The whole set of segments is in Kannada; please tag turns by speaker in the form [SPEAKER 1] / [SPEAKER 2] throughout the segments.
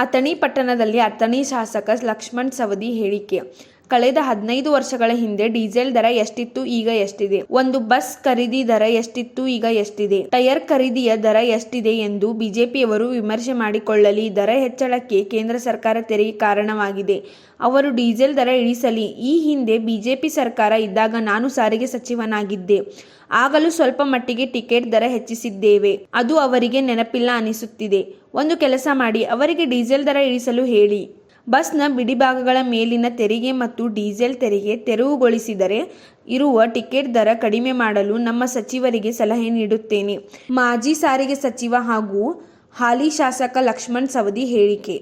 [SPEAKER 1] ಅಥಣಿ ಪಟ್ಟಣದಲ್ಲಿ ಅಥಣಿ ಶಾಸಕ ಲಕ್ಷ್ಮಣ ಸವದಿ ಹೇಳಿಕೆ. ಕಳೆದ 15 ವರ್ಷಗಳ ಹಿಂದೆ ಡೀಸೆಲ್ ದರ ಎಷ್ಟಿತ್ತು, ಈಗ ಎಷ್ಟಿದೆ? ಒಂದು ಬಸ್ ಖರೀದಿ ದರ ಎಷ್ಟಿತ್ತು, ಈಗ ಎಷ್ಟಿದೆ? ಟೈರ್ ಖರೀದಿಯ ದರ ಎಷ್ಟಿದೆ ಎಂದು ಬಿಜೆಪಿಯವರು ವಿಮರ್ಶೆ ಮಾಡಿಕೊಳ್ಳಲಿ. ದರ ಹೆಚ್ಚಳಕ್ಕೆ ಕೇಂದ್ರ ಸರ್ಕಾರ ತೆರಿಗೆ ಕಾರಣವಾಗಿದೆ. ಅವರು ಡೀಸೆಲ್ ದರ ಇಳಿಸಲಿ. ಈ ಹಿಂದೆ ಬಿಜೆಪಿ ಸರ್ಕಾರ ಇದ್ದಾಗ ನಾನು ಸಾರಿಗೆ ಸಚಿವನಾಗಿದ್ದೆ. ಆಗಲೂ ಸ್ವಲ್ಪ ಮಟ್ಟಿಗೆ ಟಿಕೆಟ್ ದರ ಹೆಚ್ಚಿಸಿದ್ದೇವೆ. ಅದು ಅವರಿಗೆ ನೆನಪಿಲ್ಲ ಅನಿಸುತ್ತಿದೆ. ಒಂದು ಕೆಲಸ ಮಾಡಿ, ಅವರಿಗೆ ಡೀಸೆಲ್ ದರ ಇಳಿಸಲು ಹೇಳಿ. ಬಸ್ನ ಬಿಡಿಭಾಗಗಳ ಮೇಲಿನ ತೆರಿಗೆ ಮತ್ತು ಡೀಸೆಲ್ ತೆರಿಗೆ ತೆರವುಗೊಳಿಸಿದರೆ ಇರುವ ಟಿಕೆಟ್ ದರ ಕಡಿಮೆ ಮಾಡಲು ನಮ್ಮ ಸಚಿವರಿಗೆ ಸಲಹೆ ನೀಡುತ್ತೇನೆ. ಮಾಜಿ ಸಾರಿಗೆ ಸಚಿವ ಹಾಗೂ ಹಾಲಿ ಶಾಸಕ ಲಕ್ಷ್ಮಣ ಸವದಿ ಹೇಳಿಕೆ.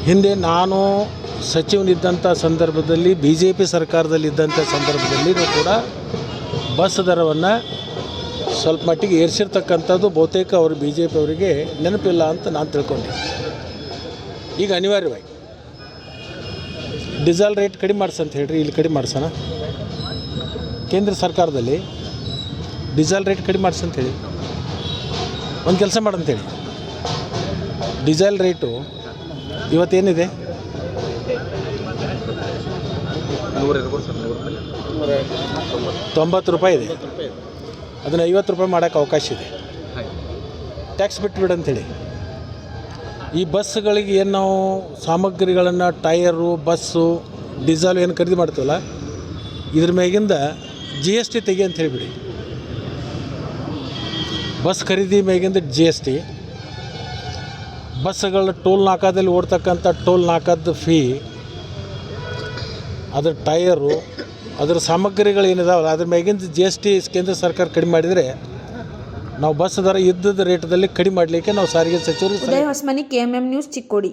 [SPEAKER 2] ಹಿಂದೆ ನಾನು ಸಚಿವನಿದ್ದಂಥ ಸಂದರ್ಭದಲ್ಲಿ BJP ಸರ್ಕಾರದಲ್ಲಿದ್ದಂಥ ಸಂದರ್ಭದಲ್ಲಿಯೂ ಕೂಡ ಬಸ್ ದರವನ್ನು ಸ್ವಲ್ಪ ಮಟ್ಟಿಗೆ ಏರಿಸಿರ್ತಕ್ಕಂಥದ್ದು ಬಹುತೇಕ ಅವರು BJP ಅವರಿಗೆ ನೆನಪಿಲ್ಲ ಅಂತ ನಾನು ತಿಳ್ಕೊಂಡೆ. ಈಗ ಅನಿವಾರ್ಯವಾಗಿ ಡೀಸೆಲ್ ರೇಟ್ ಕಡಿಮೆ ಮಾಡಿಸಂತ ಹೇಳ್ರಿ, ಇಲ್ಲಿ ಕಡಿಮೆ ಮಾಡಿಸೋಣ. ಕೇಂದ್ರ ಸರ್ಕಾರದಲ್ಲಿ ಡೀಸೆಲ್ ರೇಟ್ ಕಡಿಮೆ ಮಾಡಿಸಂತ ಹೇಳಿ ಒಂದು ಕೆಲಸ ಮಾಡಂತೇಳಿ. Diesel rate ಇವತ್ತೇನಿದೆ? 90 ರೂಪಾಯಿ ಇದೆ. ಅದನ್ನು 50 ರೂಪಾಯಿ ಮಾಡೋಕ್ಕೆ ಅವಕಾಶ ಇದೆ. ಟ್ಯಾಕ್ಸ್ ಬಿಟ್ಬಿಡಂತೇಳಿ. ಈ ಬಸ್ಗಳಿಗೆ ಏನು ನಾವು ಸಾಮಗ್ರಿಗಳನ್ನು, ಟೈರು, ಬಸ್ಸು, ಡೀಸೆಲ್ ಏನು ಖರೀದಿ ಮಾಡ್ತೀವಲ್ಲ, ಇದ್ರ ಮ್ಯಾಗಿಂದ GST ತೆಗಿ ಅಂತ ಹೇಳಿಬಿಡಿ. ಬಸ್ ಖರೀದಿ ಮ್ಯಾಗಿಂದ GST, ಬಸ್ಸುಗಳ ಟೋಲ್ ನಾಕಾದಲ್ಲಿ ಓಡ್ತಕ್ಕಂಥ ಟೋಲ್ ನಾಕಾದ ಫೀ, ಅದ್ರ ಟೈರು, ಅದರ ಸಾಮಗ್ರಿಗಳು ಏನಿದಾವಲ್ಲ ಅದ್ರ ಮ್ಯಾಗಿಂದ GST ಕೇಂದ್ರ ಸರ್ಕಾರ ಕಡಿಮೆ ಮಾಡಿದರೆ ನಾವು ಬಸ್ ದರ ಇದ್ದದ ರೇಟದಲ್ಲಿ ಕಡಿಮೆ ಮಾಡಲಿಕ್ಕೆ ನಾವು ಸಾರಿಗೆ ಸಚಿವರು.
[SPEAKER 1] ಉದಯ ಹೊಸಮನಿ, KMM ನ್ಯೂಸ್, ಚಿಕ್ಕೋಡಿ.